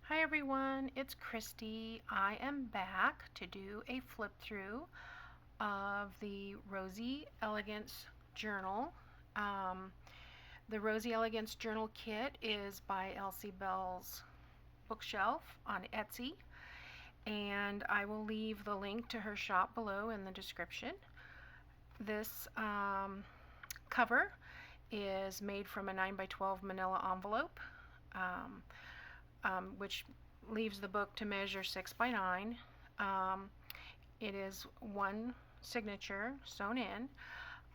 Hi everyone, it's Christy. I am back to do a flip through of the Rosy Elegance Journal. Um, the Rosy Elegance Journal kit is by Elsie Bell's bookshelf on Etsy, and I will leave the link to her shop below in the description. This cover is made from a 9x12 manila envelope. Which leaves the book to measure 6x9. It is one signature sewn in.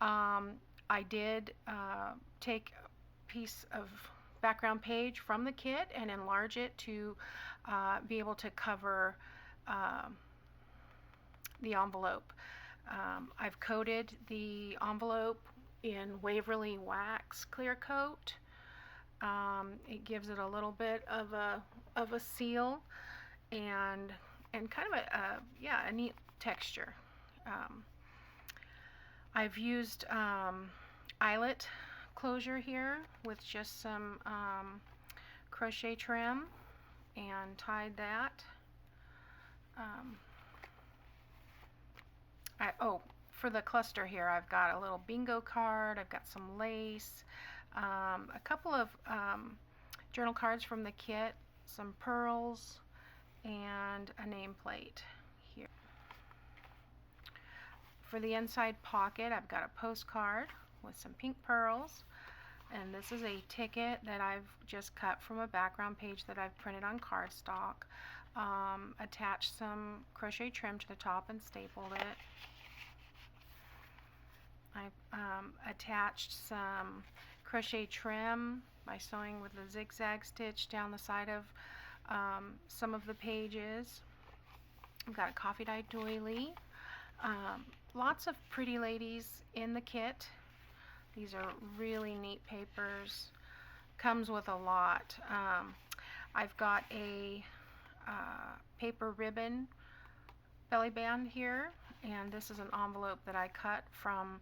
I did take a piece of background page from the kit and enlarge it to be able to cover the envelope. I've coated the envelope in Waverly Wax clear coat. It gives it a little bit of a seal and kind of a neat texture. I've used eyelet closure here with just some crochet trim and tied that. For the cluster here, I've got a little bingo card, I've got some lace, a couple of journal cards from the kit, some pearls, and a nameplate here. For the inside pocket, I've got a postcard with some pink pearls, and this is a ticket that I've just cut from a background page that I've printed on cardstock. Attached some crochet trim to the top and stapled it. I've attached some crochet trim by sewing with a zigzag stitch down the side of some of the pages. I've got a coffee dyed doily. Lots of pretty ladies in the kit. These are really neat papers. Comes with a lot. I've got a paper ribbon belly band here, and this is an envelope that I cut from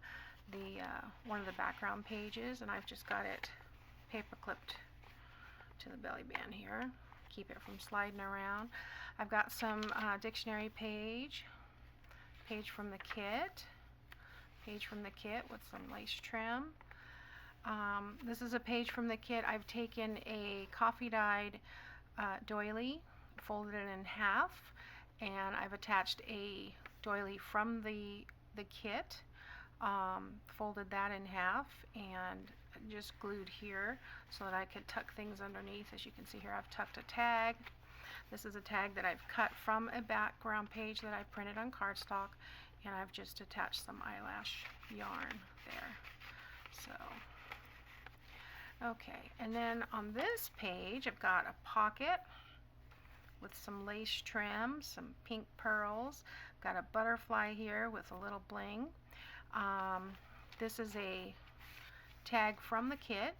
the one of the background pages, and I've just got it paper clipped to the belly band here, keep it from sliding around. I've got some dictionary page from the kit, with some lace trim. This is a page from the kit. I've taken a coffee dyed doily, folded it in half, and I've attached a doily from the kit, folded that in half, and just glued here so that I could tuck things underneath. As you can see here, I've tucked a tag. This is a tag that I've cut from a background page that I printed on cardstock, and I've just attached some eyelash yarn there. So, okay, and then on this page I've got a pocket with some lace trim, some pink pearls. Got a butterfly here with a little bling. This is a tag from the kit.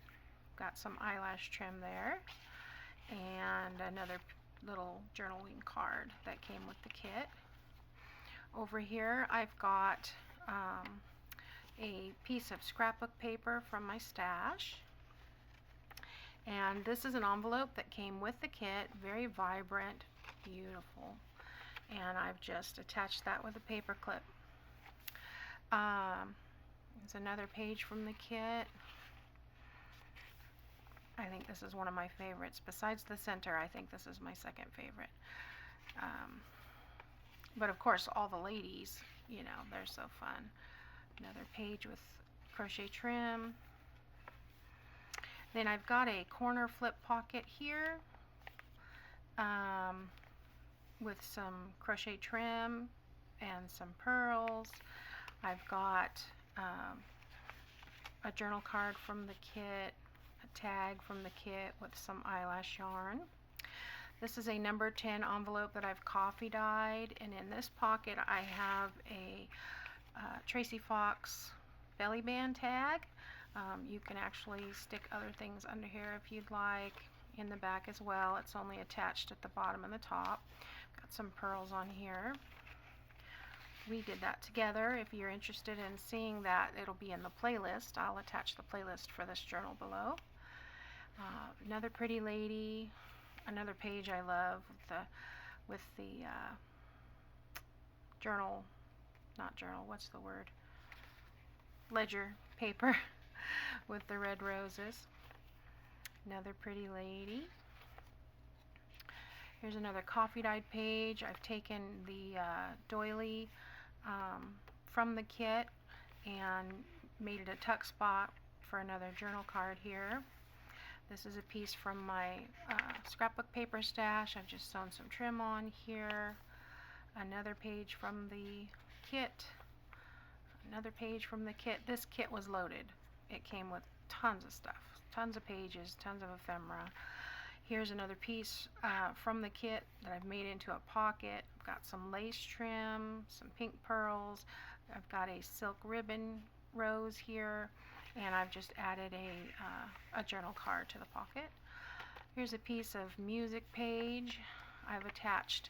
Got some eyelash trim there, and another little journaling card that came with the kit. Over here I've got a piece of scrapbook paper from my stash. And this is an envelope that came with the kit, very vibrant, beautiful. And I've just attached that with a paper clip. There's another page from the kit. I think this is one of my favorites. Besides the center, I think this is my second favorite. But of course, all the ladies, you know, they're so fun. Another page with crochet trim. Then I've got a corner flip pocket here with some crochet trim and some pearls. I've got a journal card from the kit, a tag from the kit with some eyelash yarn. This is a number 10 envelope that I've coffee dyed, and in this pocket I have a Tracy Fox belly band tag. You can actually stick other things under here if you'd like, in the back as well. It's only attached at the bottom and the top. Got some pearls on here. We did that together. If you're interested in seeing that, it'll be in the playlist. I'll attach the playlist for this journal below. Another pretty lady, another page I love with the journal, not journal, what's the word? Ledger paper with the red roses. Another pretty lady. Here's another coffee dyed page. I've taken the doily from the kit and made it a tuck spot for another journal card here. This is a piece from my scrapbook paper stash. I've just sewn some trim on here. Another page from the kit. Another page from the kit. This kit was loaded. It came with tons of stuff, tons of pages, tons of ephemera. Here's another piece from the kit that I've made into a pocket. I've got some lace trim, some pink pearls. I've got a silk ribbon rose here, and I've just added a journal card to the pocket. Here's a piece of music page. I've attached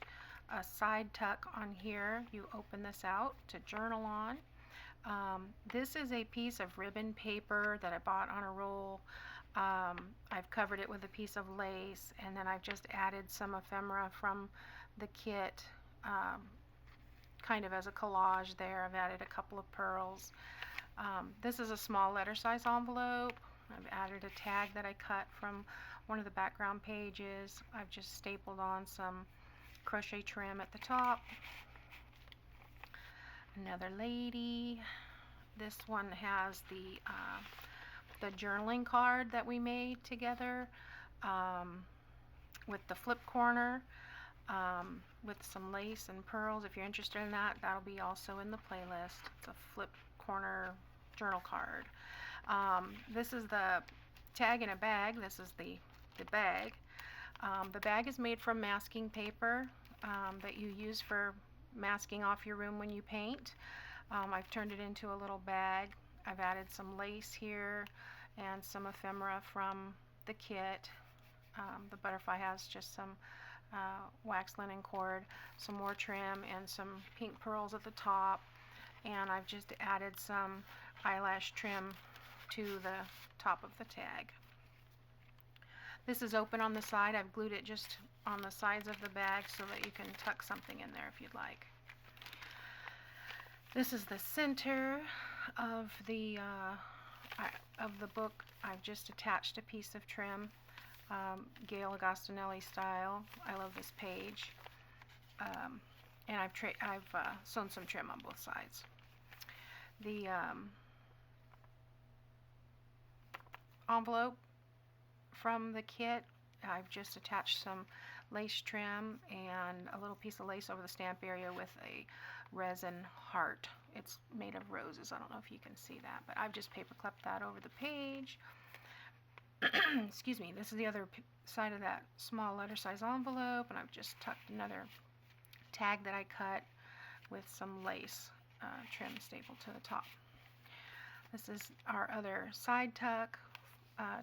a side tuck on here. You open this out to journal on. This is a piece of ribbon paper that I bought on a roll. I've covered it with a piece of lace, and then I've just added some ephemera from the kit, kind of as a collage there. I've added a couple of pearls. This is a small letter size envelope. I've added a tag that I cut from one of the background pages. I've just stapled on some crochet trim at the top. Another lady. This one has the journaling card that we made together with the flip corner with some lace and pearls. If you're interested in that, that'll be also in the playlist. It's a flip corner journal card. This is the tag in a bag. This is the bag. The bag is made from masking paper that you use for masking off your room when you paint. I've turned it into a little bag. I've added some lace here and some ephemera from the kit. The butterfly has just some wax linen cord, some more trim, and some pink pearls at the top. And I've just added some eyelash trim to the top of the tag. This is open on the side. I've glued it just on the sides of the bag so that you can tuck something in there if you'd like. This is the center of the book. I've just attached a piece of trim, Gail Agostinelli style. I love this page. And I've sewn some trim on both sides. The envelope from the kit, I've just attached some lace trim and a little piece of lace over the stamp area with a resin heart. It's made of roses. I don't know if you can see that, but I've just paper clipped that over the page. Excuse me. This is the other side of that small letter size envelope, and I've just tucked another tag that I cut with some lace trim stapled to the top. This is our other side tuck,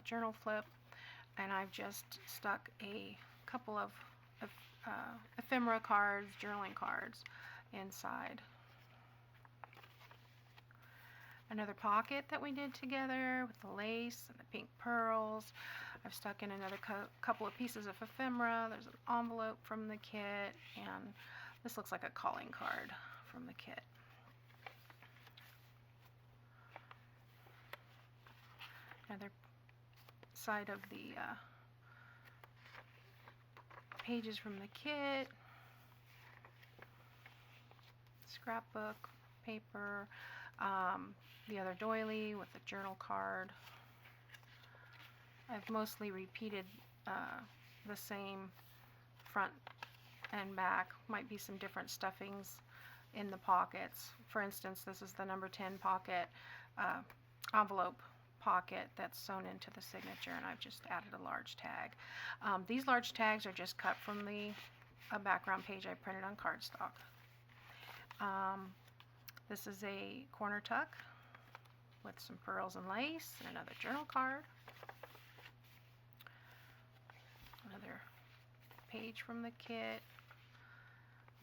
journal flip, and I've just stuck a couple of ephemera cards, journaling cards inside. Another pocket that we did together with the lace and the pink pearls. I've stuck in another couple of pieces of ephemera. There's an envelope from the kit, and this looks like a calling card from the kit. Another side of the pages from the kit, scrapbook paper, the other doily with the journal card. I've mostly repeated the same front and back. Might be some different stuffings in the pockets. For instance, this is the number 10 pocket envelope pocket that's sewn into the signature, and I've just added a large tag. These large tags are just cut from the background page I printed on cardstock. This is a corner tuck with some pearls and lace and another journal card. Another page from the kit,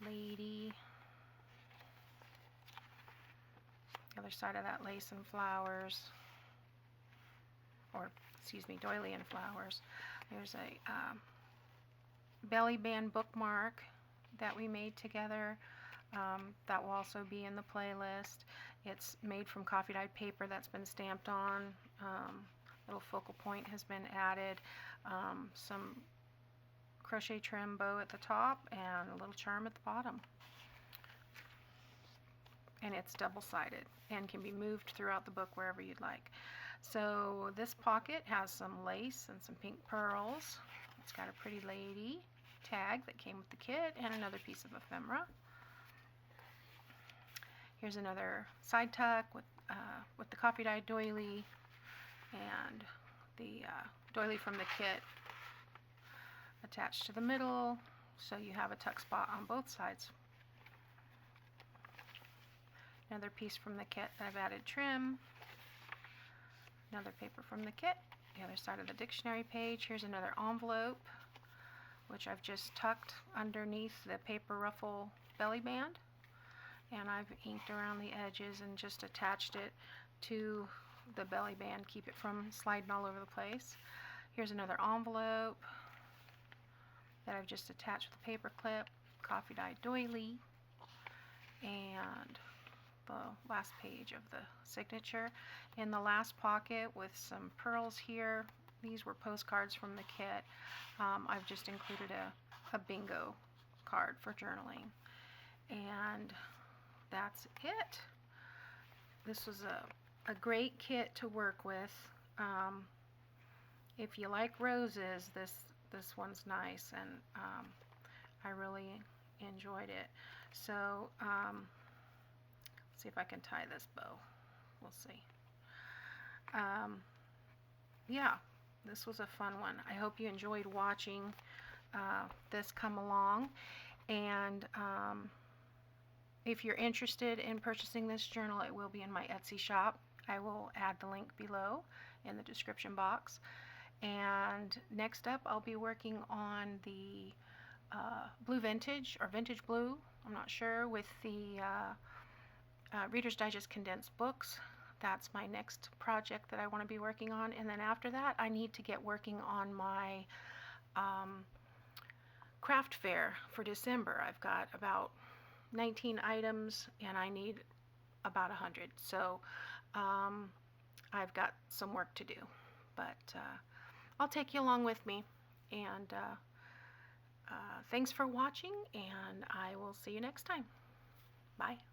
lady. The other side of that, lace and flowers, or excuse me, doily and flowers. There's a belly band bookmark that we made together. That will also be in the playlist. It's made from coffee dyed paper that's been stamped on. Little focal point has been added. Some crochet trim bow at the top and a little charm at the bottom. And it's double-sided and can be moved throughout the book wherever you'd like. So this pocket has some lace and some pink pearls. It's got a pretty lady tag that came with the kit and another piece of ephemera. Here's another side tuck with the coffee dyed doily and the doily from the kit attached to the middle, so you have a tuck spot on both sides. Another piece from the kit that I've added trim. Another paper from the kit. The other side of the dictionary page. Here's another envelope, which I've just tucked underneath the paper ruffle belly band. And I've inked around the edges and just attached it to the belly band, keep it from sliding all over the place. Here's another envelope that I've just attached with a paper clip, coffee dyed doily, and the last page of the signature. In the last pocket with some pearls here, these were postcards from the kit. I've just included a bingo card for journaling. And that's it. This was a great kit to work with. If you like roses, this one's nice, and I really enjoyed it. So let's see if I can tie this bow. We'll see. Yeah, this was a fun one. I hope you enjoyed watching this come along. And if you're interested in purchasing this journal, it will be in my Etsy shop. I will add the link below in the description box. And next up, I'll be working on the blue vintage, or vintage blue, I'm not sure, with the Reader's Digest condensed books. That's my next project that I want to be working on. And then after that, I need to get working on my craft fair for December. I've got about 19 items and I need about 100. So I've got some work to do. But I'll take you along with me. And thanks for watching, and I will see you next time. Bye.